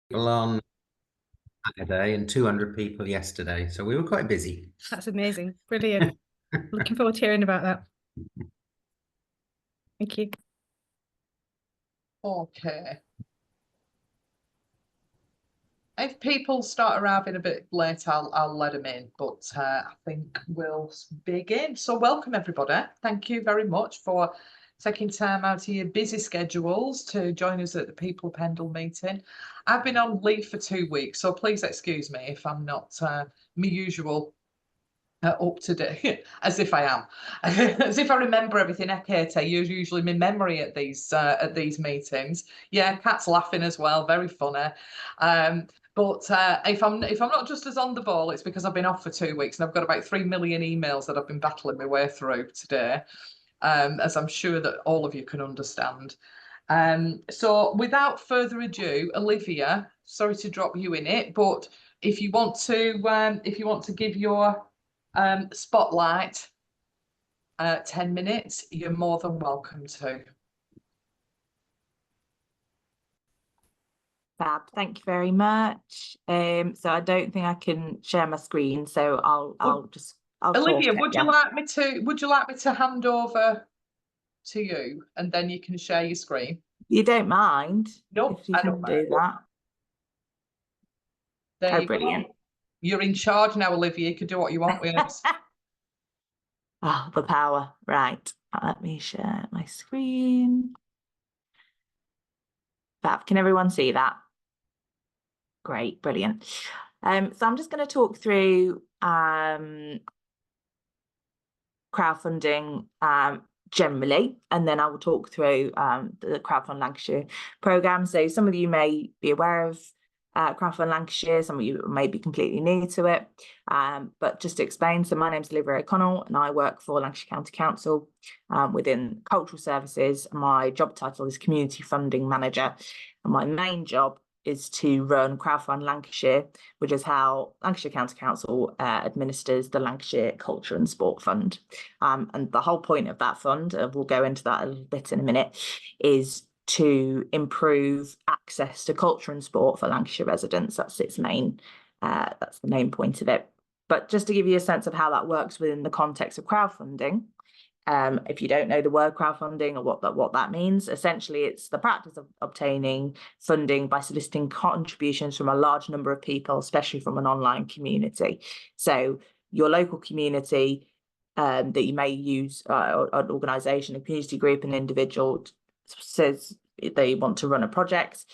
People on Saturday and 200 people yesterday. So we were quite busy. That's amazing. Brilliant. Looking forward to hearing about that. Thank you. Okay. If people start arriving a bit late, I'll let them in, but I think we'll begin. So welcome everybody. Thank you very much for taking time out of your busy schedules to join us at the People Pendle meeting. I've been on leave for 2 weeks, so please excuse me if I'm not my usual up to date, as if I am, as if I remember everything. Katie, you're usually my memory at these meetings. Yeah, Kat's laughing as well, very funny. But if I'm not just as on the ball, it's because I've been off for 2 weeks and I've got about 3 million emails that I've been battling my way through today, as I'm sure that all of you can understand. So without further ado, Olivia, sorry to drop you in it, but if you want to give your spotlight 10 minutes, you're more than welcome to. Fab, thank you very much. So I don't think I can share my screen, so I'll Olivia, talk would you like me to hand over to you and then you can share your screen? You don't mind? No, if you can do that. There you brilliant. go. You're in charge now, Olivia. You can do what you want with us. Oh, the power. Right. Let me share my screen. Fab. Can everyone see that? Great, brilliant. So I'm just going to talk through crowdfunding generally, and then I will talk through the Crowdfund Lancashire programme. So some of you may be aware of Crowdfund Lancashire, some of you may be completely new to it, but just to explain, so my name's Olivia O'Connell and I work for Lancashire County Council within Cultural Services. My job title is Community Funding Manager, and my main job is to run Crowdfund Lancashire, which is how Lancashire County Council administers the Lancashire Culture and Sport Fund. And the whole point of that fund, we'll go into that a little bit in a minute, is to improve access to culture and sport for Lancashire residents. That's its main, that's the main point of it. But just to give you a sense of how that works within the context of crowdfunding, if you don't know the word crowdfunding or what that means, essentially it's the practice of obtaining funding by soliciting contributions from a large number of people, especially from an online community. So your local community that you may use, an organisation, a community group, an individual says they want to run a project.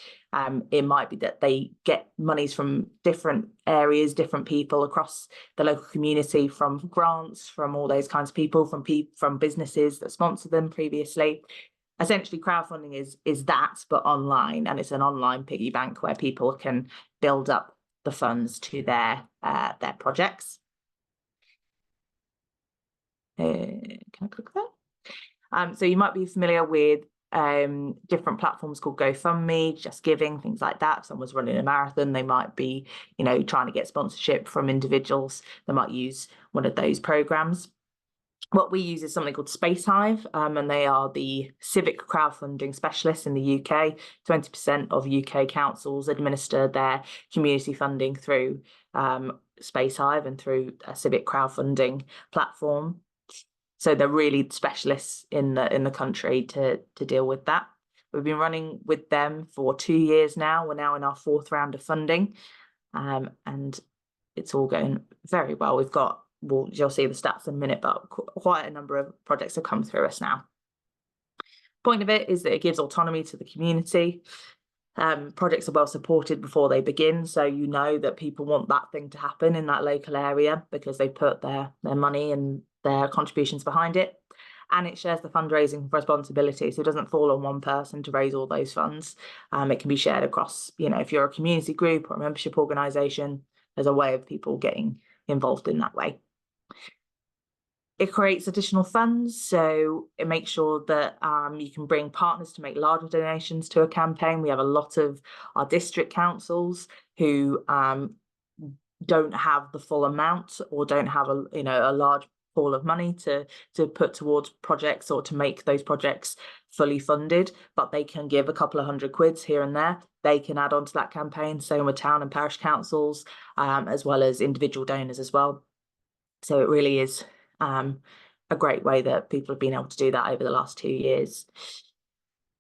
It might be that they get monies from different areas, different people across the local community, from grants, from all those kinds of people, from businesses that sponsor them previously. Essentially, crowdfunding is that, but online, and it's an online piggy bank where people can build up the funds to their projects. Can I click that? So you might be familiar with different platforms called GoFundMe, Just Giving, things like that. If someone's running a marathon, they might be, trying to get sponsorship from individuals. They might use one of those programs. What we use is something called Spacehive, and they are the civic crowdfunding specialists in the UK. 20% of UK councils administer their community funding through Spacehive and through a civic crowdfunding platform. So they're really specialists in the country to deal with that. We've been running with them for 2 years now. We're now in our 4th round of funding, and it's all going very well. We've got, well, you'll see the stats in a minute, but quite a number of projects have come through us now. Point of it is that it gives autonomy to the community. Projects are well supported before they begin, so you know that people want that thing to happen in that local area because they put their money and their contributions behind it, and it shares the fundraising responsibility, so it doesn't fall on one person to raise all those funds. It can be shared across, if you're a community group or a membership organisation, there's a way of people getting involved in that way. It creates additional funds, so it makes sure that you can bring partners to make larger donations to a campaign. We have a lot of our district councils who don't have the full amount or don't have a large pool of money to put towards projects or to make those projects fully funded, but they can give a couple of £100 here and there. They can add on to that campaign. Same with town and parish councils, as well as individual donors as well. So it really is a great way that people have been able to do that over the last 2 years.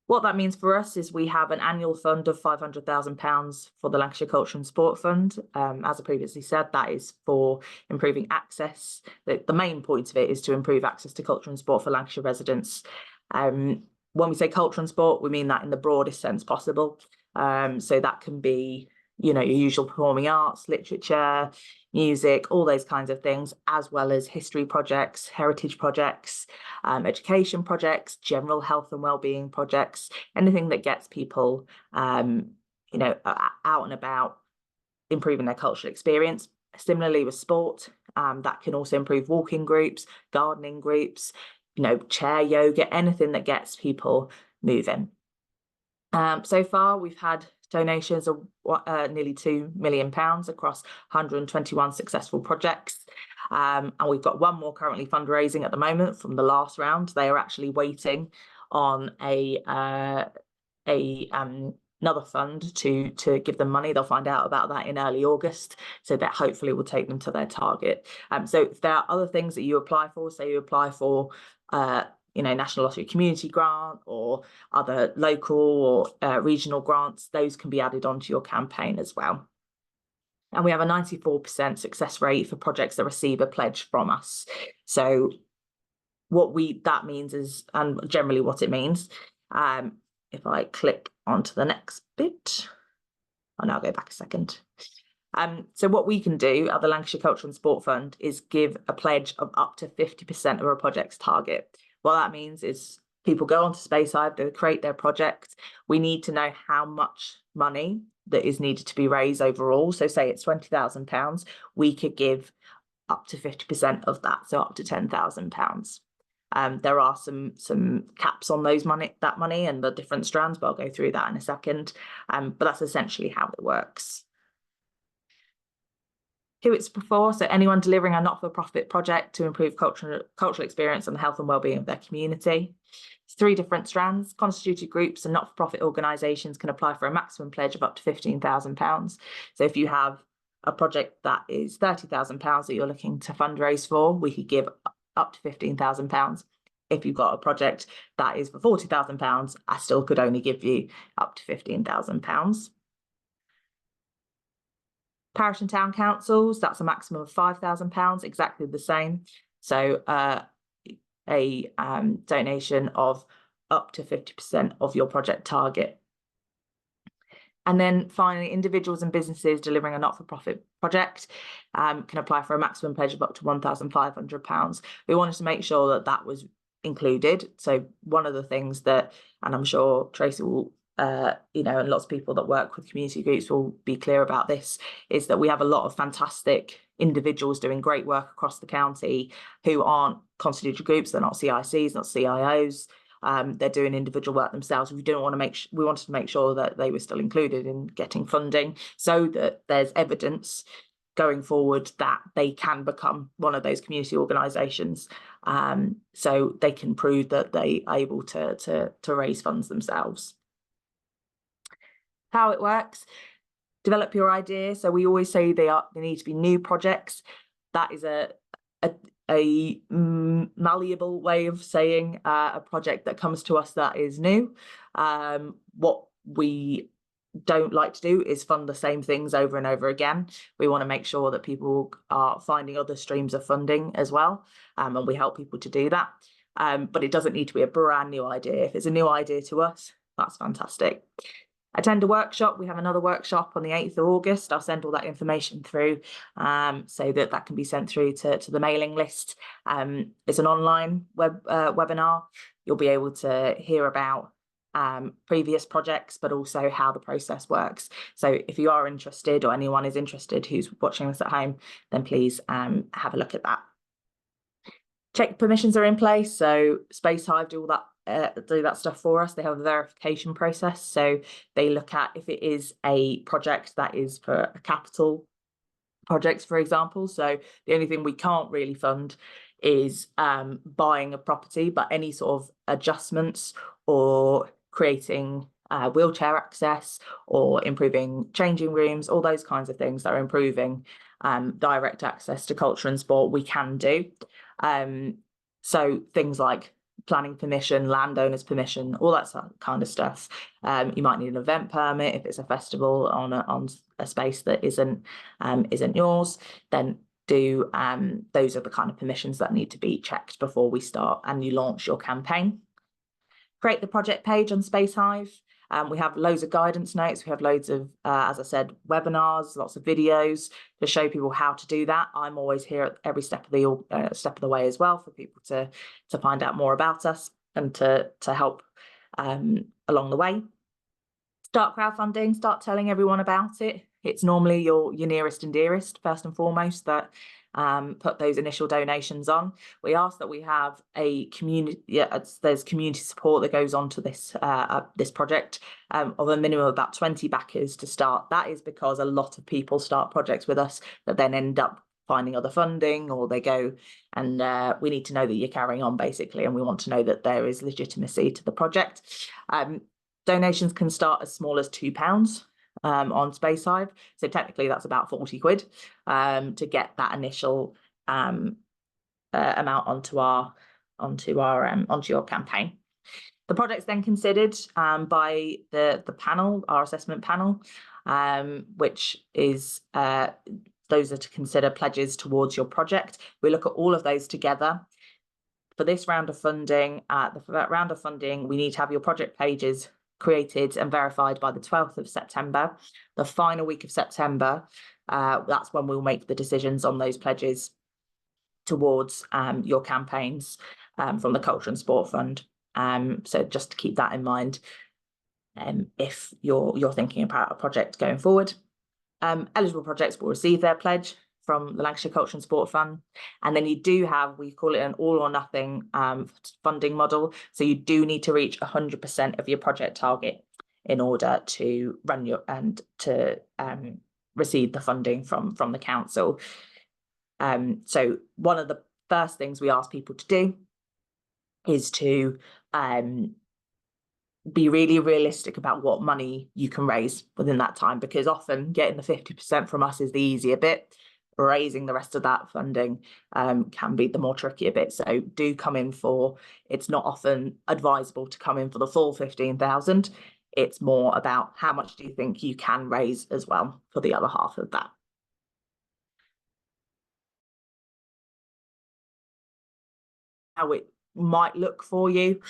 What that means for us is we have an annual fund of £500,000 for the Lancashire Culture and Sport Fund. As I previously said, that is for improving access. The main point of it is to improve access to culture and sport for Lancashire residents. When we say culture and sport, we mean that in the broadest sense possible. So that can be, your usual performing arts, literature, music, all those kinds of things, as well as history projects, heritage projects, education projects, general health and wellbeing projects, anything that gets people, out and about, improving their cultural experience. Similarly with sport, that can also improve walking groups, gardening groups, chair yoga, anything that gets people moving. So far, we've had donations of nearly £2 million across 121 successful projects. And we've got one more currently fundraising at the moment from the last round. They are actually waiting on another fund to give them money. They'll find out about that in early August, so that hopefully will take them to their target. So if there are other things that you apply for, say you apply for National Lottery Community Grant or other local or regional grants, those can be added onto your campaign as well. And we have a 94% success rate for projects that receive a pledge from us. So that means is, and generally what it means, if I click onto the next bit, I'll now go back a second. So what we can do at the Lancashire Culture and Sport Fund is give a pledge of up to 50% of a project's target. What that means is people go onto Spacehive, they create their project. We need to know how much money that is needed to be raised overall. So say it's £20,000, we could give up to 50% of that, so up to £10,000. There are some caps on that money and the different strands, but I'll go through that in a second. But that's essentially how it works. Who it's for, so anyone delivering a not-for-profit project to improve cultural experience and the health and wellbeing of their community. It's 3 different strands. Constituted groups and not-for-profit organisations can apply for a maximum pledge of up to £15,000. So if you have a project that is £30,000 that you're looking to fundraise for, we could give up to £15,000. If you've got a project that is for £40,000, I still could only give you up to £15,000. Parish and town councils, that's a maximum of £5,000, exactly the same. So a donation of up to 50% of your project target. And then finally, individuals and businesses delivering a not-for-profit project can apply for a maximum pledge of up to £1,500. We wanted to make sure that that was included. So one of the things that, and I'm sure Tracy will, and lots of people that work with community groups will be clear about this, is that we have a lot of fantastic individuals doing great work across the county who aren't constituted groups, they're not CICs, not CIOs. They're doing individual work themselves. We wanted to make sure that they were still included in getting funding, so that there's evidence going forward that they can become one of those community organisations, so they can prove that they are able to raise funds themselves. How it works: develop your idea. So we always say they need to be new projects. That is a malleable way of saying a project that comes to us that is new. What we don't like to do is fund the same things over and over again. We want to make sure that people are finding other streams of funding as well, and we help people to do that. But it doesn't need to be a brand new idea. If it's a new idea to us, that's fantastic. Attend a workshop. We have another workshop on the 8th of August. I'll send all that information through so that can be sent through to the mailing list. It's an online webinar. You'll be able to hear about previous projects, but also how the process works. So if you are interested, or anyone is interested who's watching this at home, then please have a look at that. Check permissions are in place. So Spacehive do that stuff for us. They have a verification process. So they look at if it is a project that is for a capital projects, for example. So the only thing we can't really fund is buying a property, but any sort of adjustments or creating wheelchair access or improving changing rooms, all those kinds of things that are improving direct access to culture and sport, we can do. So things like planning permission, landowners permission, all that kind of stuff. You might need an event permit if it's a festival on a space that isn't yours. Then those are the kind of permissions that need to be checked before we start and you launch your campaign. Create the project page on Space Hive. We have loads of guidance notes. We have loads of, as I said, webinars, lots of videos to show people how to do that. I'm always here at every step of the way as well for people to find out more about us and to help along the way. Start crowdfunding. Start telling everyone about it. It's normally your nearest and dearest, first and foremost, that put those initial donations on. We ask that we have a community. There's community support that goes on to this this project of a minimum of about 20 backers to start. That is because a lot of people start projects with us that then end up finding other funding, or they go and we need to know that you're carrying on, basically, and we want to know that there is legitimacy to the project. Donations can start as small as £2 on Space Hive, so technically that's about 40 quid to get that initial amount onto your campaign. The project's then considered by the panel, our assessment panel, which is those are to consider pledges towards your project. We look at all of those together. For this round of funding, we need to have your project pages created and verified by the 12th of September. The final week of September, that's when we'll make the decisions on those pledges towards your campaigns from the Culture and Sport Fund. So just to keep that in mind if you're thinking about a project going forward. Eligible projects will receive their pledge from the Lancashire Culture and Sport Fund. And then you do have, we call it an all or nothing funding model. So you do need to reach 100% of your project target in order to run your and to receive the funding from the council. So one of the first things we ask people to do is to be really realistic about what money you can raise within that time, because often getting the 50% from us is the easier bit. Raising the rest of that funding can be the more trickier bit. So do come in for, it's not often advisable to come in for the full 15,000. It's more about how much do you think you can raise as well for the other half of that. How it might look for you.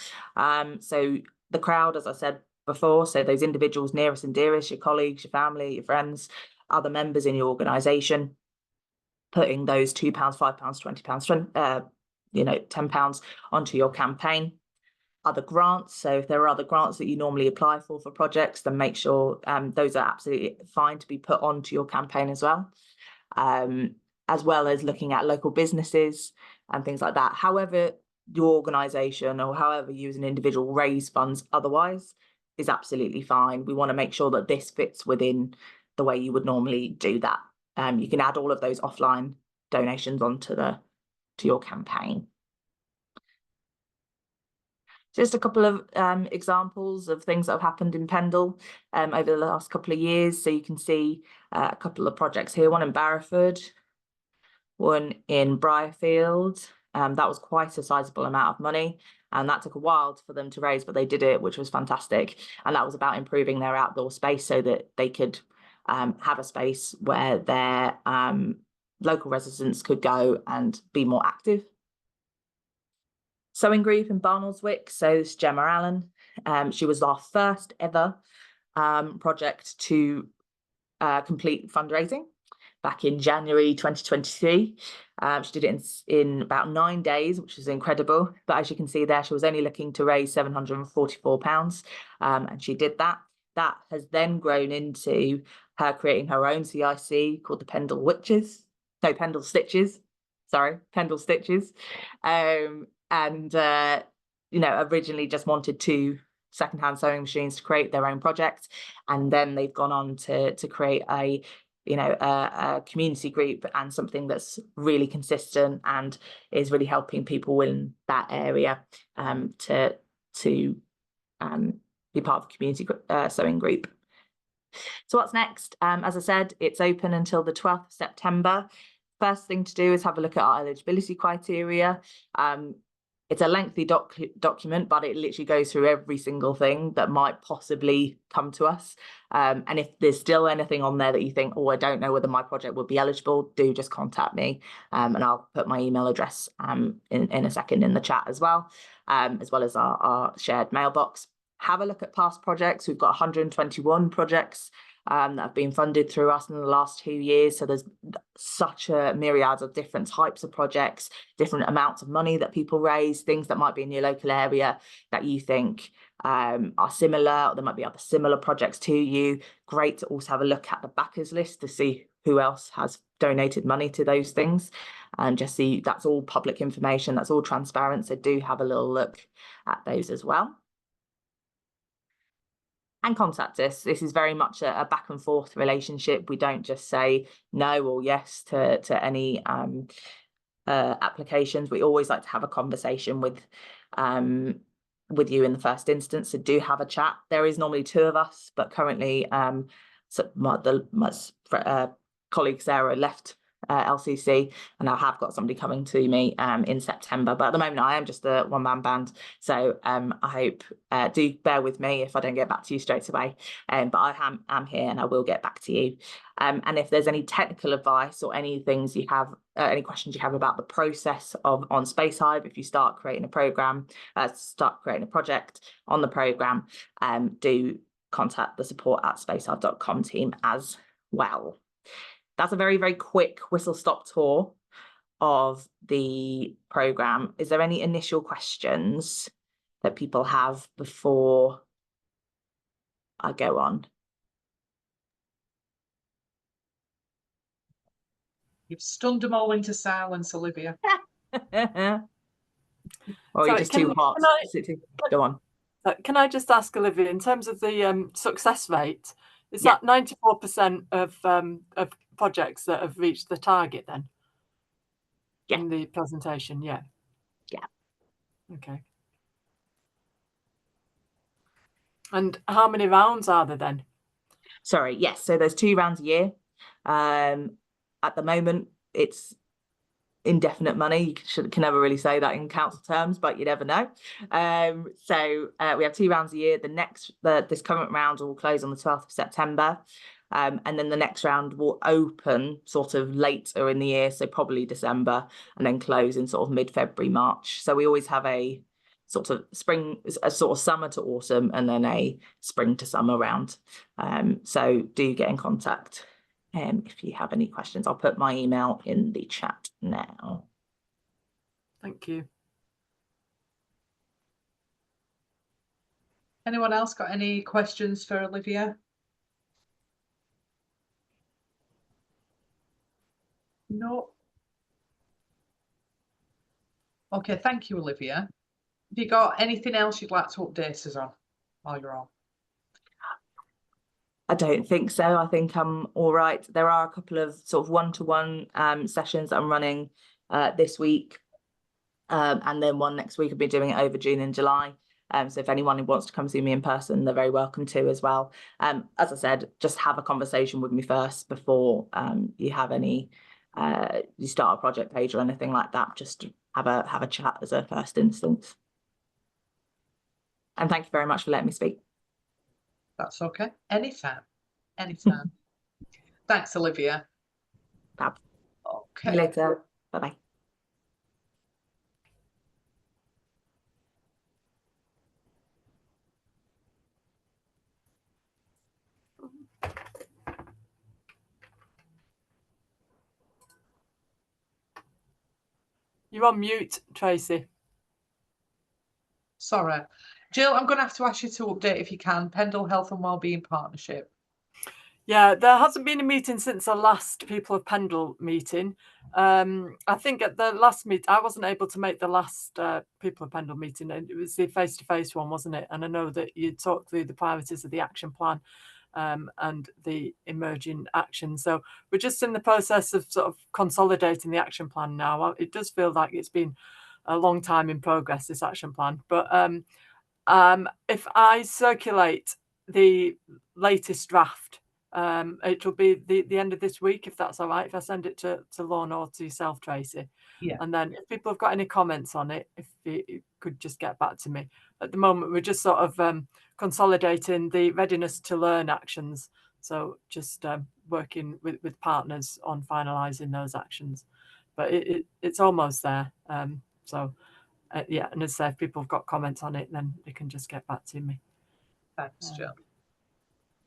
So the crowd, as I said before, so those individuals nearest and dearest, your colleagues, your family, your friends, other members in your organisation, putting those £2, £5, £20, £10 onto your campaign. Other grants, so if there are other grants that you normally apply for projects, then make sure those are absolutely fine to be put onto your campaign as well as looking at local businesses and things like that. However your organisation or however you as an individual raise funds otherwise is absolutely fine. We want to make sure that this fits within the way you would normally do that. You can add all of those offline donations onto to your campaign. Just a couple of examples of things that have happened in Pendle over the last couple of years. So you can see a couple of projects here, one in Barrowford, one in Briarfield. That was quite a sizable amount of money, and that took a while for them to raise, but they did it, which was fantastic. And that was about improving their outdoor space so that they could have a space where their local residents could go and be more active. Sewing Group in Barnoldswick, so this is Gemma Allen. She was our first ever project to complete fundraising back in January 2023. She did it in about 9 days, which is incredible. But as you can see there, she was only looking to raise £744, and she did that. That has then grown into her creating her own CIC called the Pendle Stitches. And originally just wanted 2 secondhand sewing machines to create their own project, and then they've gone on to create a you know, a community group and something that's really consistent and is really helping people in that area to be part of a community sewing group. So what's next? As I said, it's open until the 12th of September. First thing to do is have a look at our eligibility criteria. It's a lengthy document, but it literally goes through every single thing that might possibly come to us. And if there's still anything on there that you think, oh, I don't know whether my project would be eligible, do just contact me. And I'll put my email address in a second in the chat as well as our shared mailbox. Have a look at past projects. We've got 121 projects that have been funded through us in the last 2 years. So there's such a myriad of different types of projects, different amounts of money that people raise, things that might be in your local area that you think are similar, or there might be other similar projects to you. Great to also have a look at the backers list to see who else has donated money to those things, and just see that's all public information, that's all transparent. So do have a little look at those as well. And contact us. This is very much a back and forth relationship. We don't just say no or yes to any applications. We always like to have a conversation with you in the first instance. So do have a chat. There is normally 2 of us, but currently so my colleague Sarah left LCC, and I have got somebody coming to me in September, but at the moment I am just a one-man band. So I hope do bear with me if I don't get back to you straight away, but I am here and I will get back to you. And if there's any technical advice or any things you have, any questions you have about the process on SpaceHive, if you start creating a program, start creating a project on the program, do contact the support@spacehive.com team as well. That's a very, very quick whistle-stop tour of the program. Is there any initial questions that people have before I go on? You've stunned them all into silence, Olivia. Or you're just too hot. Go on. Can I just ask, Olivia, in terms of the success rate, is that 94% of projects that have reached the target then? Yeah. In the presentation, yeah. Yeah. Okay. And how many rounds are there then? Sorry, yes. So there's 2 rounds a year. At the moment, it's indefinite money. You can never really say that in council terms, but you never know. So we have 2 rounds a year. This current round will close on the 12th of September. And then the next round will open sort of later in the year, so probably December, and then close in sort of mid-February, March. So we always have a sort of summer to autumn, and then a spring to summer round. So do get in contact if you have any questions. I'll put my email in the chat now. Thank you. Anyone else got any questions for Olivia? No. Okay, thank you, Olivia. Have you got anything else you'd like to update us on while you're on? I don't think so. I think I'm all right. There are a couple of sort of one-to-one sessions that I'm running this week, and then one next week. I'll be doing it over June and July. So if anyone who wants to come see me in person, they're very welcome to as well. As I said, just have a conversation with me first before you have any. You start a project page or anything like that. Just have a chat as a first instance. And thank you very much for letting me speak. That's okay. Anytime. Anytime. Thanks, Olivia. Fab. Okay. See you later. Bye-bye. You're on mute, Tracy. Sorry. Jill, I'm going to have to ask you to update if you can. Pendle Health and Wellbeing Partnership. Yeah, there hasn't been a meeting since the last People of Pendle meeting. I think at the last meet, I wasn't able to make the last People of Pendle meeting. It was the face-to-face one, wasn't it? And I know that you talked through the priorities of the action plan. and the emerging action. So we're just in the process of sort of consolidating the action plan now. It does feel like it's been a long time in progress, this action plan. But if I circulate the latest draft, it'll be the end of this week, if that's all right, if I send it to Lorna or to yourself, Tracy. Yeah. And then if people have got any comments on it, if you could just get back to me. At the moment, we're just sort of consolidating the readiness to learn actions. So just working with partners on finalising those actions. But it's almost there. Yeah, and as I say, if people have got comments on it, then they can just get back to me. Thanks, Jill.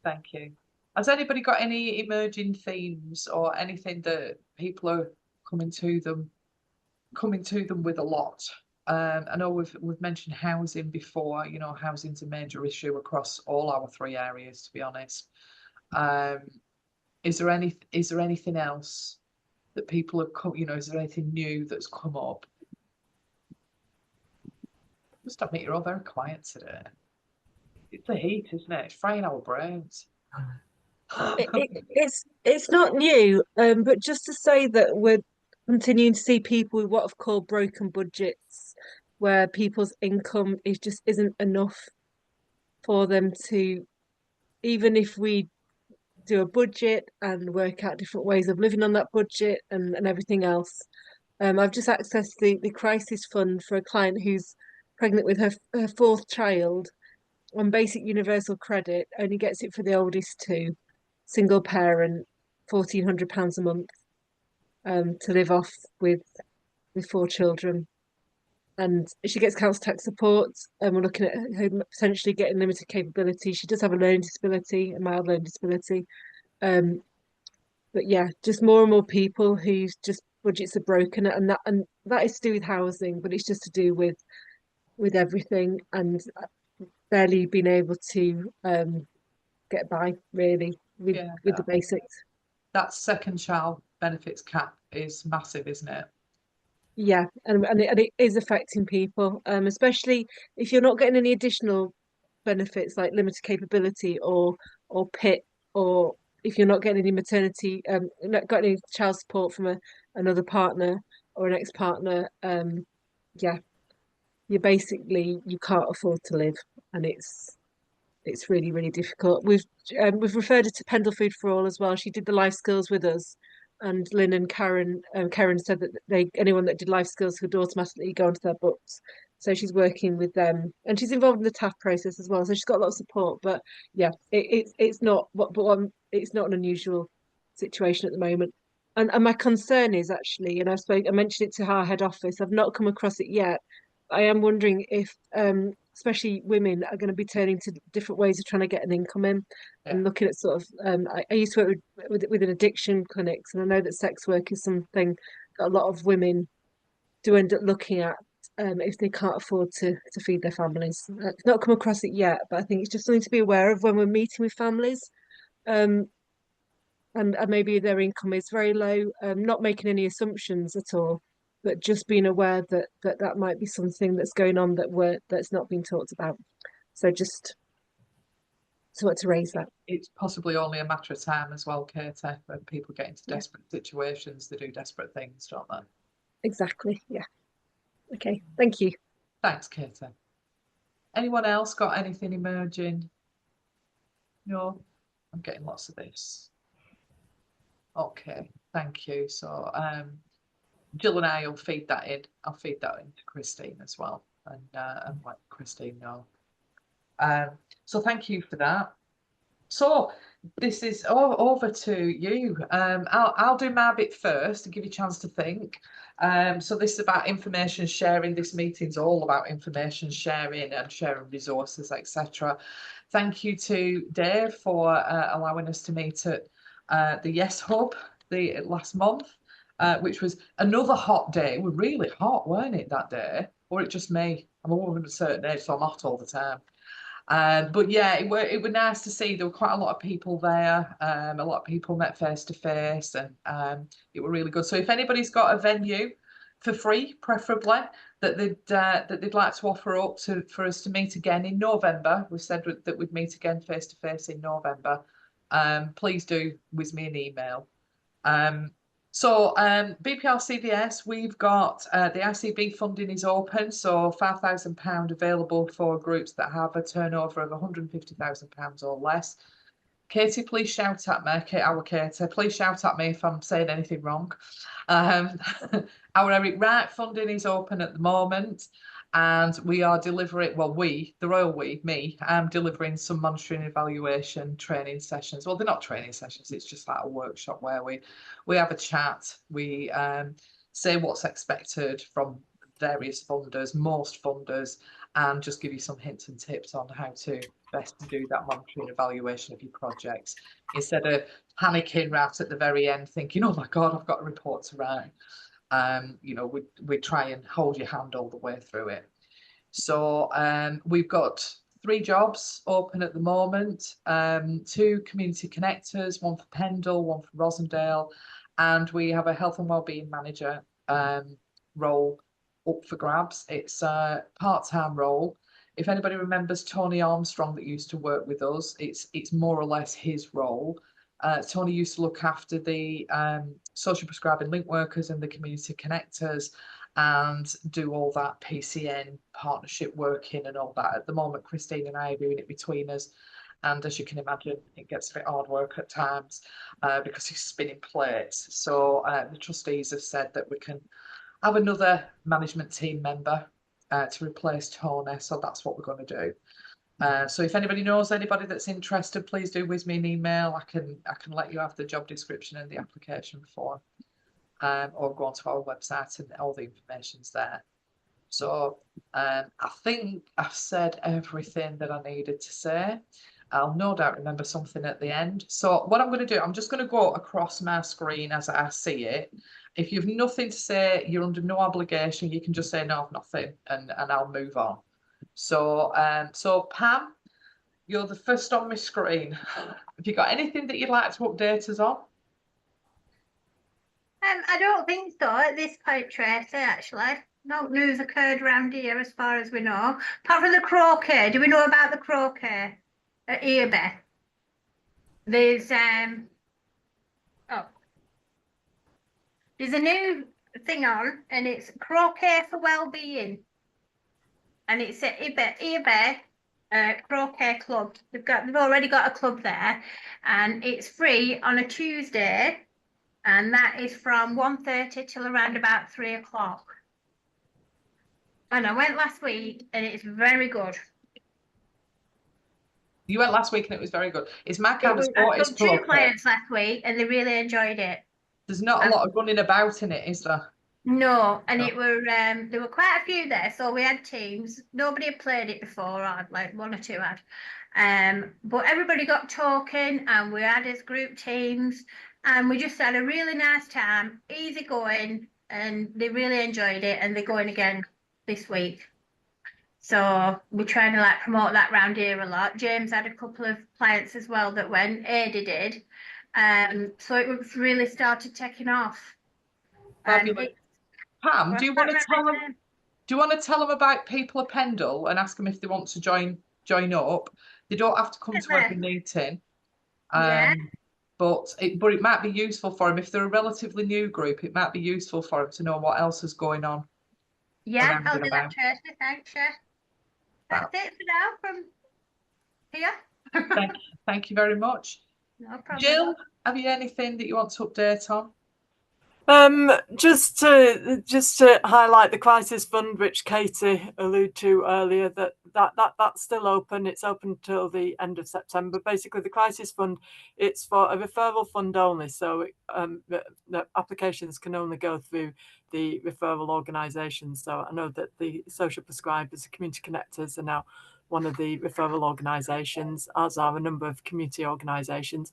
Thank you. Has anybody got any emerging themes or anything that people are coming to them with a lot? I know we've mentioned housing before. You know, housing's a major issue across all our 3 areas, to be honest. Is there anything else that people have come? You know, is there anything new that's come up? Just admit you're all very quiet today. It's the heat, isn't it? It's frying our brains. It's not new, but just to say that we're continuing to see people with what I've called broken budgets, where people's income just isn't enough for them to, even if we do a budget and work out different ways of living on that budget and everything else. I've just accessed the crisis fund for a client who's pregnant with her 4th child on basic universal credit, only gets it for the oldest 2, single parent, £1,400 a month to live off with 4 children. And she gets council tax support, and we're looking at her potentially getting limited capability. She does have a learning disability, a mild learning disability. But yeah, just more and more people whose just budgets are broken, and that is to do with housing, but it's just to do with everything, and barely being able to get by really with the basics. That second child benefits cap is massive, isn't it? Yeah, and it is affecting people, especially if you're not getting any additional benefits like limited capability or PIT, or if you're not getting any maternity, not got any child support from another partner or an ex-partner. Yeah, you can't afford to live, and it's really, really difficult. We've referred her to Pendle Food for All as well. She did the life skills with us, and Lynn and Karen said that anyone that did life skills could automatically go onto their books. So she's working with them, and she's involved in the TAF process as well. So she's got a lot of support. But yeah, it's not it's not an unusual situation at the moment. And my concern is actually, and I mentioned it to our head office. I've not come across it yet. I am wondering if especially women are going to be turning to different ways of trying to get an income in, and looking at sort of I used to work with an addiction clinics, and I know that sex work is something that a lot of women do end up looking at if they can't afford to feed their families. I've not come across it yet, but I think it's just something to be aware of when we're meeting with families. And maybe their income is very low, not making any assumptions at all, but just being aware that might be something that's going on that's not being talked about. So just want to raise that. It's possibly only a matter of time as well, Katie, when people get into desperate situations, they do desperate things, don't they? Exactly, yeah. Okay, thank you. Thanks, Katie. Anyone else got anything emerging? No, I'm getting lots of this. Okay, thank you. So Jill and I will feed that in. I'll feed that into Christine as well, and let Christine know. So thank you for that. So this is over to you. I'll do my bit first to give you a chance to think. So this is about information sharing. This meeting's all about information sharing and sharing resources, etc. Thank you to Dave for allowing us to meet at the Yes Hub the last month, which was another hot day. It was really hot, weren't it, that day? Or it just me? I'm a woman of a certain age, so I'm hot all the time. But yeah, it were nice to see. There were quite a lot of people there. A lot of people met face to face, and it were really good. So if anybody's got a venue for free, preferably that they'd like to offer up for us to meet again in November, we said that we'd meet again face to face in November. please do whiz me an email. BPRCVS, we've got the ICB funding is open, so £5,000 available for groups that have a turnover of £150,000 or less. Katie, please shout at me, our Katie, please shout at me if I'm saying anything wrong. Our Eric Wright funding is open at the moment, and we are delivering, well, I'm delivering some monitoring evaluation training sessions. Well, they're not training sessions, it's just like a workshop where we have a chat, we say what's expected from various funders, most funders, and just give you some hints and tips on how to best to do that monitoring evaluation of your projects, instead of panicking right at the very end thinking, oh my God, I've got a report to write. You know, we try and hold your hand all the way through it. So we've got 3 jobs open at the moment, 2 community connectors, one for Pendle, one for Rosendale, and we have a health and wellbeing manager role up for grabs. It's a part-time role. If anybody remembers Tony Armstrong that used to work with us, it's more or less his role. Tony used to look after the social prescribing link workers and the community connectors and do all that PCN partnership working and all that. At the moment, Christine and I are doing it between us. And as you can imagine, it gets a bit hard work at times because he's spinning plates. So the trustees have said that we can have another management team member to replace Tony. So that's what we're going to do. So if anybody knows anybody that's interested, please do whiz me an email. I can let you have the job description and the application form, or go onto our website and all the information's there. So I think I've said everything that I needed to say. I'll no doubt remember something at the end. So what I'm going to do, I'm just going to go across my screen as I see it. If you've nothing to say, you're under no obligation. You can just say no, nothing, and I'll move on. So so Pam, you're the first on my screen. Have you got anything that you'd like to update us on? I don't think so at this point, Tracy, actually. No news occurred around here as far as we know. Apart from the croquet, do we know about the croquet at Earby? There's there's a new thing on, and it's croquet for well-being. And it's at Earby croquet club. They've already got a club there, and it's free on a Tuesday. And that is from 1:30 till around about 3 o'clock. And I went last week and it's very good. You went last week and it was very good. It's my kind of I sport. It's took 2 croquet. clients last week and they really enjoyed it. There's not a lot of running about in it, is there? No, and No. it were there were quite a few there, so we had teams. Nobody had played it before, or like 1 or 2 had. But everybody got talking and we had as group teams. And we just had a really nice time, easy going, and they really enjoyed it, and they're going again this week. So we're trying to like promote that round here a lot. James had a couple of clients as well that went, Ada did. So it was really started taking off. Pam, do you want to tell them about People of Pendle and ask them if they want to join up? They don't have to come to every meeting. Yeah. But it might be useful for them if they're a relatively new group. It might be useful for them to know what else is going on. Yeah, I'll do that, Tracy. Thanks, yeah. That's it for now from here. Thank you very much. No problem. Jill, have you anything that you want to update on? Just to highlight the crisis fund, which Katie alluded to earlier, that's still open. It's open till the end of September. Basically, the crisis fund, it's for a referral fund only, so the applications can only go through the referral organisations. So I know that the social prescribers, the community connectors, are now one of the referral organisations, as are a number of community organisations.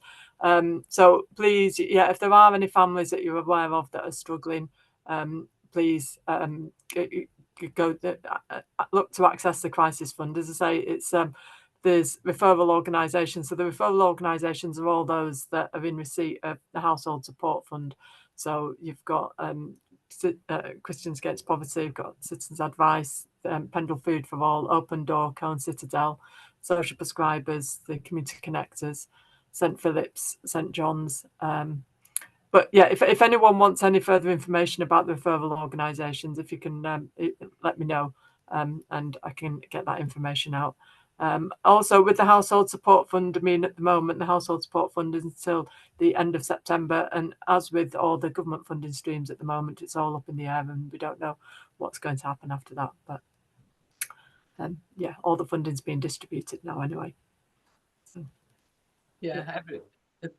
So please, yeah, if there are any families that you're aware of that are struggling, please go look to access the crisis fund. As I say, it's there's referral organisations. So the referral organisations are all those that are in receipt of the household support fund. So you've got Christians Against Poverty, you've got Citizens Advice, Pendle Food for All, Open Door, Cone Citadel, social prescribers, the community connectors. St Philip's, St John's. But yeah, if anyone wants any further information about the referral organisations, if you can let me know, and I can get that information out. Also, with the Household Support Fund, I mean, at the moment, the Household Support Fund is until the end of September. And as with all the government funding streams at the moment, it's all up in the air and we don't know what's going to happen after that. But yeah, all the funding's being distributed now anyway. So, yeah,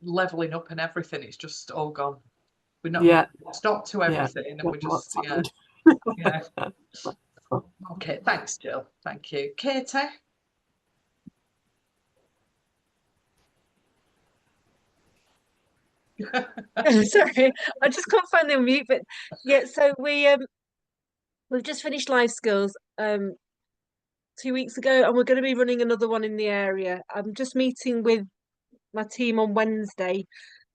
levelling up and everything, it's just all gone. We're not stopped to everything, and we're just yeah. Okay, thanks, Jill. Thank you, Katie. Sorry, I just can't find the unmute. But yeah, so we've just finished life skills 2 weeks ago, and we're going to be running another one in the area. I'm just meeting with my team on Wednesday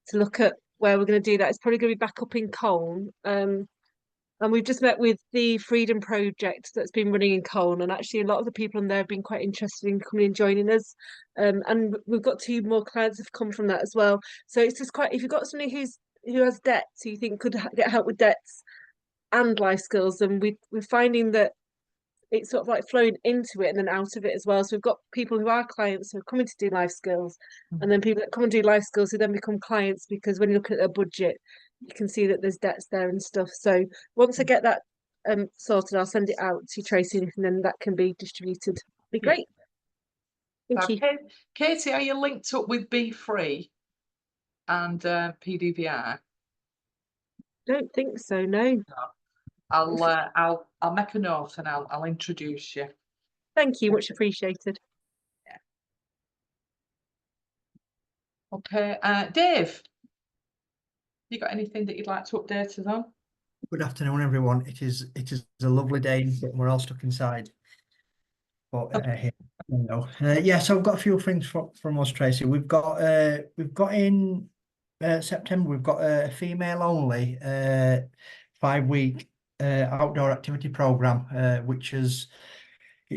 to look at where we're going to do that. It's probably going to be back up in Colne. And we've just met with the Freedom Project that's been running in Colne, and actually a lot of the people on there have been quite interested in coming and joining us. And we've got 2 more clients have come from that as well. So it's just quite, if you've got somebody who has debts, who you think could get help with debts and life skills, then we're finding that it's sort of like flowing into it and then out of it as well. So we've got people who are clients who are coming to do life skills, and then people that come and do life skills who then become clients, because when you look at their budget, you can see that there's debts there and stuff. So once I get that sorted, I'll send it out to Tracy, and then that can be distributed. Be great. Thank you. Katie, are you linked up with Be Free and PDVR? Don't think so, no. I'll make a note and I'll introduce you. Thank you, much appreciated. Yeah. Okay, Dave, you got anything that you'd like to update us on? Good afternoon, everyone. It is a lovely day, but we're all stuck inside. But here, yeah. So I've got a few things from us, Tracy. We've got in September. We've got a female only 5-week outdoor activity program, which it's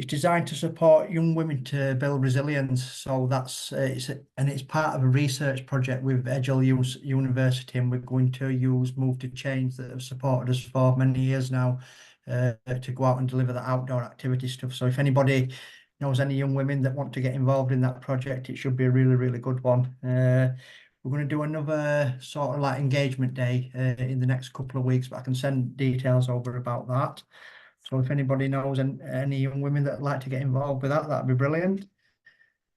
designed to support young women to build resilience. So that's it's part of a research project with Edgell University, and we're going to use Move to Change that have supported us for many years now to go out and deliver the outdoor activity stuff. So if anybody knows any young women that want to get involved in that project, it should be a really, really good one. We're going to do another sort of like engagement day in the next couple of weeks, but I can send details over about that. So if anybody knows any young women that would like to get involved with that, that'd be brilliant.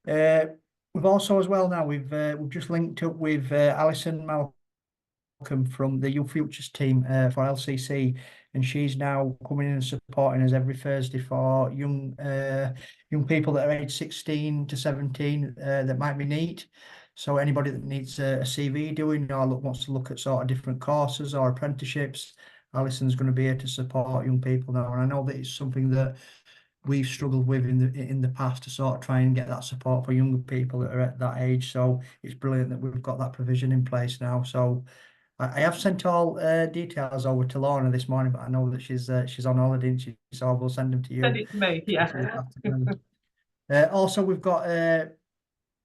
We've also as well now, we've just linked up with Alison Malcolm from the Youth Futures team for LCC, and she's now coming in and supporting us every Thursday for young people that are aged 16 to 17 that might be neat. So anybody that needs a CV doing or wants to look at sort of different courses or apprenticeships, Alison's going to be here to support young people now. And I know that it's something that we've struggled with in the past, to sort of try and get that support for younger people that are at that age. So it's brilliant that we've got that provision in place now. So I have sent all details over to Lorna this morning, but I know that she's on holiday, and so we'll send them to you. Send it to me, yeah. Also, we've got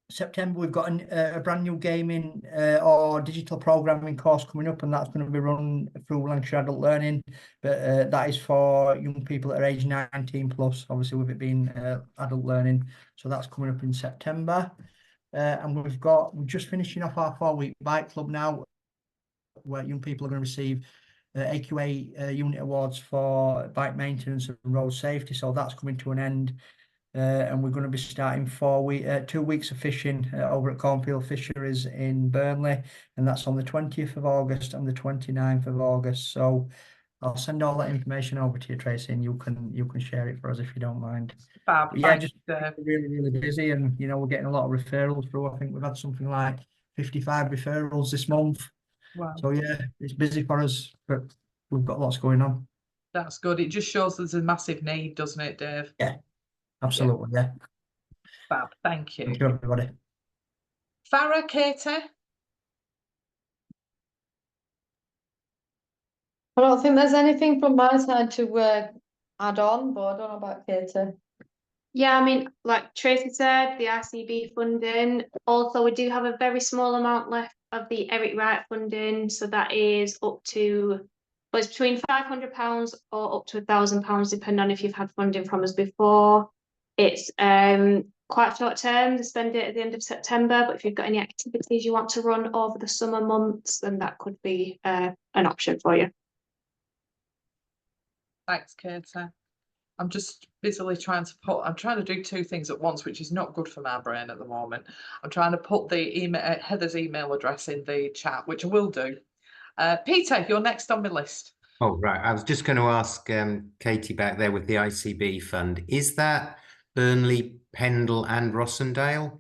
September, we've got a brand new gaming or digital programming course coming up, and that's going to be run through Lancashire Adult Learning, but that is for young people that are age 19 plus, obviously with it being adult learning. So that's coming up in September. And we're just finishing off our 4-week bike club now, where young people are going to receive AQA unit awards for bike maintenance and road safety. So that's coming to an end. And we're going to be starting 2 weeks of fishing over at Cornfield Fisheries in Burnley, and that's on the 20th of August and the 29th of August. So I'll send all that information over to you, Tracy, and you can share it for us if you don't mind. Fab, yeah, just really, really busy, and we're getting a lot of referrals through. I think we've had something like 55 referrals this month. Wow. So yeah, it's busy for us, but we've got lots going on. That's good. It just shows there's a massive need, doesn't it, Dave? Yeah. Absolutely, yeah. Fab, thank you. Thank you, everybody. Farah, Katie? I don't think there's anything from my side to add on, but I don't know about Katie. Yeah, I mean, like Tracy said, the ICB funding. Also, we do have a very small amount left of the Eric Wright funding, so that is up to, well, it's between £500 or up to £1,000, depending on if you've had funding from us before. It's quite short term to spend it at the end of September, but if you've got any activities you want to run over the summer months, then that could be an option for you. Thanks, Katie. I'm just busily trying to do two things at once, which is not good for my brain at the moment. I'm trying to put the email, Heather's email address in the chat, which I will do. Peter, you're next on my list. Oh, right. I was just going to ask Katie back there with the ICB fund. Is that Burnley, Pendle and Rossendale?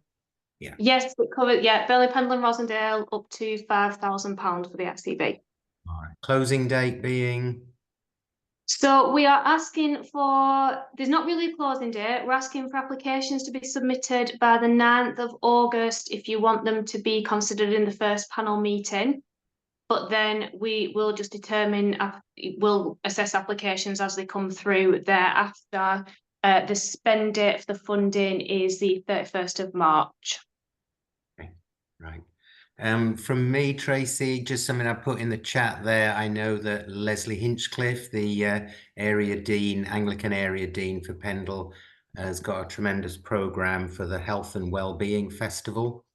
Yeah. Yes, it covers, yeah, Burnley, Pendle and Rosendale up to £5,000 for the ICB. All right. Closing date being? So we are asking for, there's not really a closing date, we're asking for applications to be submitted by the 9th of August if you want them to be considered in the first panel meeting. But then we will just determine, we'll assess applications as they come through thereafter. The spend date for the funding is the 31st of March. Okay. Right. From me, Tracy, just something I put in the chat there. I know that Leslie Hinchcliffe, the area dean, Anglican area dean for Pendle, has got a tremendous programme for the Health and Wellbeing Festival,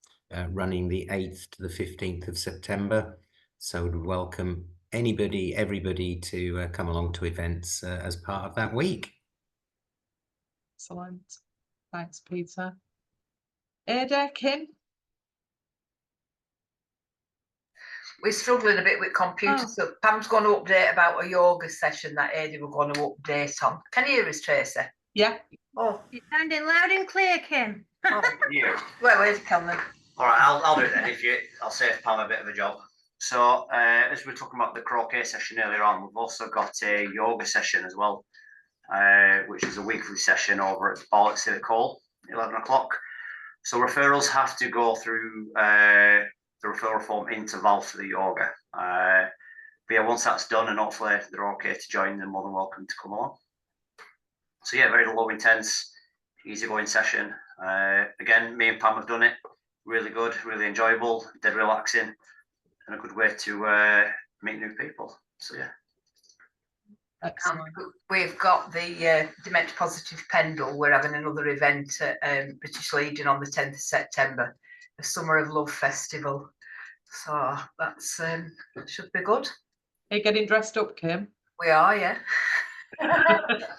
running the 8th to the 15th of September. So would welcome everybody to come along to events as part of that week. Excellent. Thanks, Peter. Ada, Kim? We're struggling a bit with computers, so Pam's going to update about a yoga session that Ada we're going to update on. Can you hear us, Tracy? Yeah. Oh, You're sounding loud and clear, Kim. oh. Well, where's Cameron? All right, I'll do it then. I'll save Pam a bit of a job. So, as we were talking about the croquet session earlier on, we've also got a yoga session as well, which is a weekly session over at Barlett Civic Hall, 11 o'clock. So referrals have to go through the referral form into Val for the yoga. But yeah, once that's done and hopefully they're okay to join, they're more than welcome to come along. So yeah, very low intense, easygoing session. Again, me and Pam have done it. Really good, really enjoyable, dead relaxing, and a good way to meet new people. So yeah. Excellent. We've got the Dementia Positive Pendle. We're having another event at British Legion on the 10th of September, the Summer of Love Festival. So that's should be good. Are you getting dressed up, Kim? We are, yeah.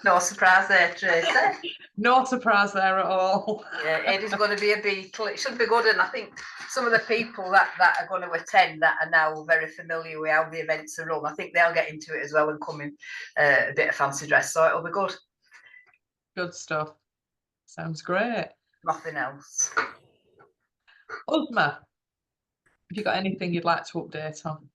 No surprise there, Tracy. No surprise there at all. Yeah, it is going to be a beetle. It should be good, and I think some of the people that are going to attend that are now very familiar with how the events are run, I think they'll get into it as well and come in a bit of fancy dress, so it'll be good. Good stuff. Sounds great. Nothing else. Uzma, have you got anything you'd like to update on?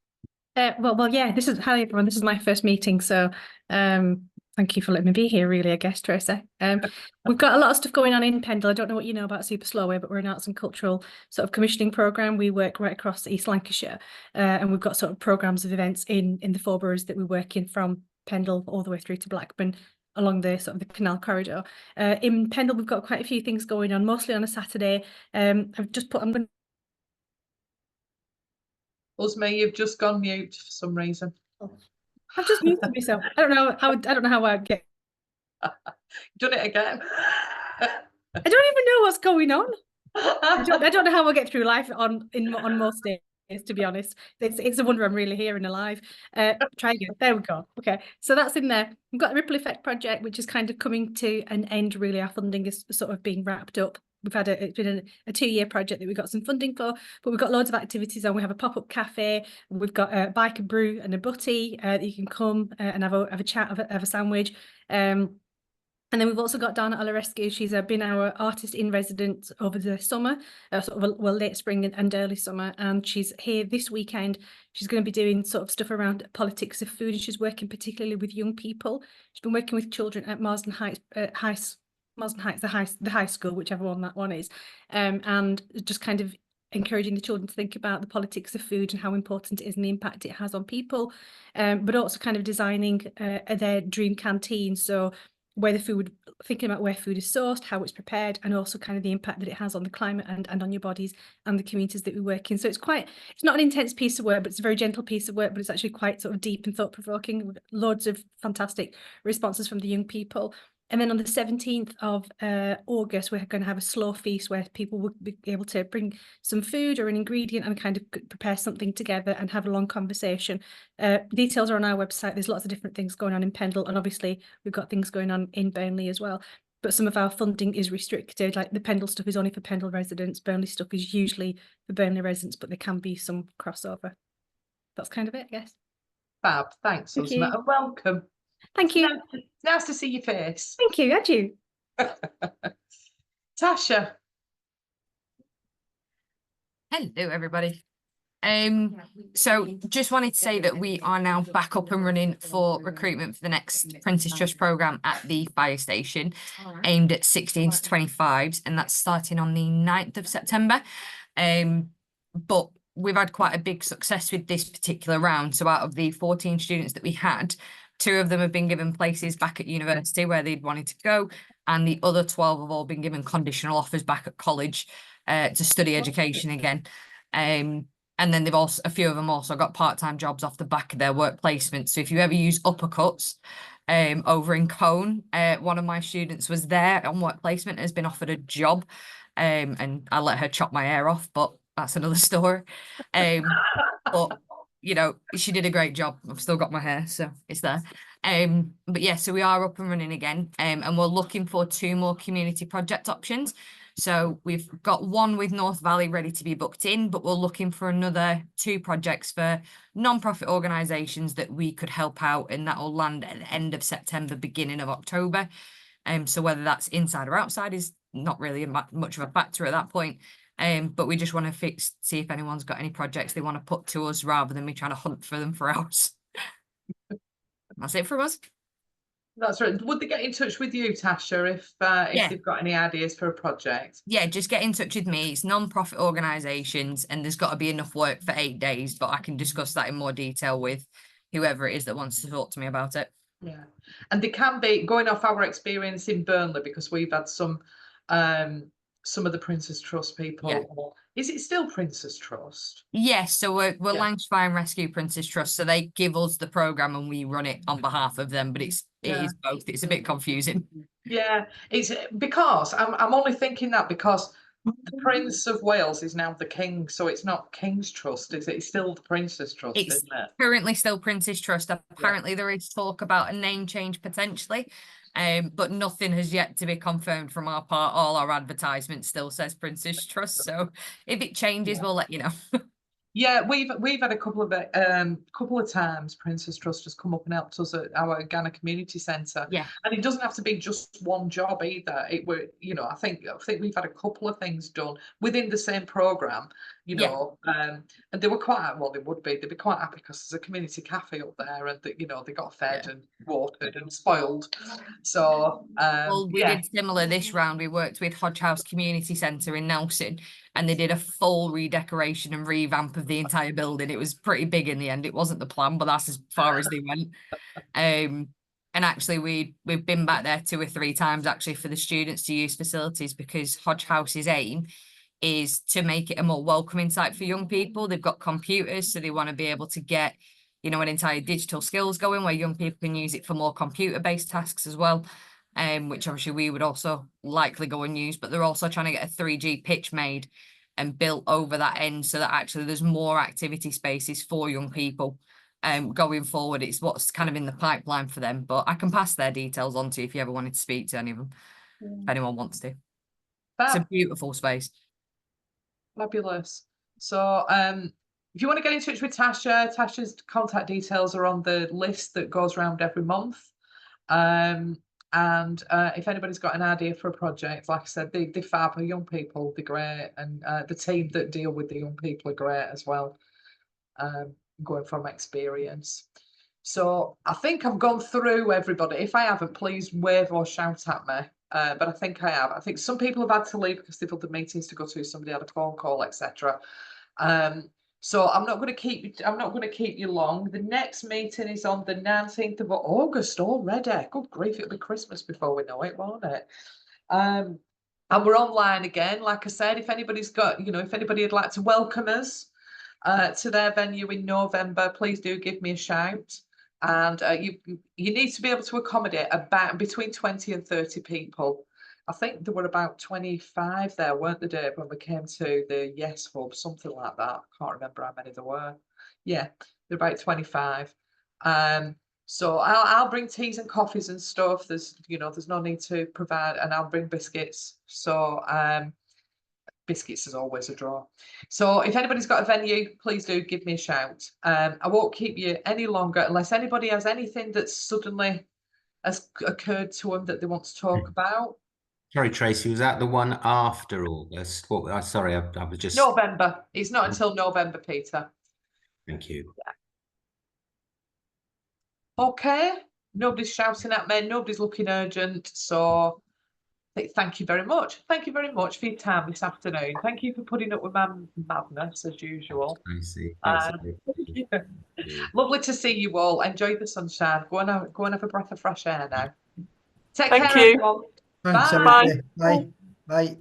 Well, yeah, hi everyone. This is my first meeting, so thank you for letting me be here, really, I guess, Tracy. We've got a lot of stuff going on in Pendle. I don't know what you know about Super Slowway, but we're an arts and cultural sort of commissioning programme. We work right across East Lancashire, and we've got sort of programmes of events in the 4 boroughs that we work in, from Pendle all the way through to Blackburn, along the sort of the canal corridor. In Pendle, we've got quite a few things going on, mostly on a Saturday. I'm going Uzma, you've just gone mute for some reason. I've just muted myself. I don't know how I get. Done it again. I don't even know what's going on. I don't know how I get through life on most days, to be honest. It's a wonder I'm really here and alive. Try again. There we go. Okay, so that's in there. We've got the Ripple Effect project, which is kind of coming to an end. Really, our funding is sort of being wrapped up. It's been a 2-year project that we got some funding for, but we've got loads of activities on. We have a pop-up cafe. We've got a bike and brew and a butty that you can come and have a chat, have a sandwich. And then we've also got Dana Olarescu. She's been our artist in residence over the summer, sort of late spring and early summer, and she's here this weekend. She's going to be doing sort of stuff around politics of food, and she's working particularly with young people. She's been working with children at Marsden Heights, the high school, whichever one that one is, and just kind of encouraging the children to think about the politics of food and how important it is and the impact it has on people, but also kind of designing their dream canteen. So where the food, thinking about where food is sourced, how it's prepared, and also kind of the impact that it has on the climate and on your bodies and the communities that we work in. So it's not an intense piece of work, but it's a very gentle piece of work, but it's actually quite sort of deep and thought-provoking. Loads of fantastic responses from the young people. And then on the 17th of August, we're going to have a slow feast where people will be able to bring some food or an ingredient and kind of prepare something together and have a long conversation. Details are on our website. There's lots of different things going on in Pendle, and obviously we've got things going on in Burnley as well. But some of our funding is restricted, like the Pendle stuff is only for Pendle residents. Burnley stuff is usually for Burnley residents, but there can be some crossover. That's kind of it, I guess. Fab, thanks, Thank Uzma, you. and welcome. Thank you. Nice to see your face. Thank you, and you. Tasha. Hello, everybody. So just wanted to say that we are now back up and running for recruitment for the next Prince's Trust programme at the fire station, aimed at 16 to 25s, and that's starting on the 9th of September. But we've had quite a big success with this particular round. So out of the 14 students that we had, 2 of them have been given places back at university where they'd wanted to go, and the other 12 have all been given conditional offers back at college to study education again. And then they've also, a few of them also got part-time jobs off the back of their work placement. So if you ever use Uppercuts over in Cone, one of my students was there on work placement, has been offered a job, and I let her chop my hair off, but that's another story. But you know, she did a great job. I've still got my hair, so it's there. But yeah, so we are up and running again, and we're looking for 2 more community project options. So we've got one with North Valley ready to be booked in, but we're looking for another 2 projects for non-profit organisations that we could help out, and that will land at the end of September, beginning of October. So whether that's inside or outside is not really much of a factor at that point. But we just want to see if anyone's got any projects they want to put to us rather than me trying to hunt for them for ours. That's it from us. That's right. Would they get in touch with you, Tasha, if they've got any ideas for a project? Yeah, just get in touch with me. It's non-profit organisations, and there's got to be enough work for 8 days, but I can discuss that in more detail with whoever it is that wants to talk to me about it. Yeah, and they can be, going off our experience in Burnley, because we've had some of the Prince's Trust people. Yeah. Is it still Prince's Trust? Yes, so we're Lancashire Fire and Rescue Prince's Trust, so they give us the programme and we run it on behalf of them, but it is both. It's a bit confusing. Yeah, it's because I'm only thinking that because the Prince of Wales is now the King, so it's not King's Trust, is it? It's still the Prince's Trust, It's isn't it? currently still Prince's Trust. Apparently there is talk about a name change potentially, but nothing has yet to be confirmed from our part. All our advertisement still says Prince's Trust, so if it changes, we'll let you know. Yeah, we've had a couple of times Prince's Trust has come up and helped us at our Ghana Community Centre. Yeah, and it doesn't have to be just one job either. I think we've had a couple of things done within the same programme, and they were they'd be quite happy because there's a community cafe up there, and they got fed and watered and spoiled. So well, we did similar this round. We worked with Hodge House Community Centre in Nelson, and they did a full redecoration and revamp of the entire building. It was pretty big in the end. It wasn't the plan, but that's as far as they went. And actually we've been back there 2 or 3 times actually for the students to use facilities, because Hodge House's aim is to make it a more welcoming site for young people. They've got computers, so they want to be able to get, an entire digital skills going where young people can use it for more computer-based tasks as well. Which obviously we would also likely go and use, but they're also trying to get a 3G pitch made and built over that end so that actually there's more activity spaces for young people going forward. It's what's kind of in the pipeline for them, but I can pass their details on to you if you ever wanted to speak to any of them, if anyone wants to. It's a beautiful space. Fabulous. So if you want to get in touch with Tasha's contact details are on the list that goes around every month. And if anybody's got an idea for a project, like I said, they fab, young people, they're great, and the team that deal with the young people are great as well, going from experience. So I think I've gone through everybody. If I haven't, please wave or shout at me. But I think I have. I think some people have had to leave because they've had the meetings to go to, somebody had a phone call, etc. So I'm not going to keep you long. The next meeting is on the 19th of August already. Good grief, it'll be Christmas before we know it, won't it? And we're online again. Like I said, if anybody's got, if anybody would like to welcome us to their venue in November, please do give me a shout. And you need to be able to accommodate about between 20 and 30 people. I think there were about 25 there, weren't there, Dave, when we came to the Yes Hub, something like that. I can't remember how many there were. Yeah, they're about 25. So I'll bring teas and coffees and stuff. There's no need to provide, and I'll bring biscuits. So biscuits is always a draw. So if anybody's got a venue, please do give me a shout. I won't keep you any longer unless anybody has anything that suddenly has occurred to them that they want to talk about. Sorry, Tracy, was that the one after August? Sorry, I was just... November. It's not until November, Peter. Thank you. Yeah. Okay. Nobody's shouting at me. Nobody's looking urgent. So thank you very much. Thank you very much for your time this afternoon. Thank you for putting up with my madness as usual. I see. Lovely to see you all. Enjoy the sunshine. Go and have a breath of fresh air now. Take Thank care, you. everyone. Thanks, Bye. everybody. Bye. Bye.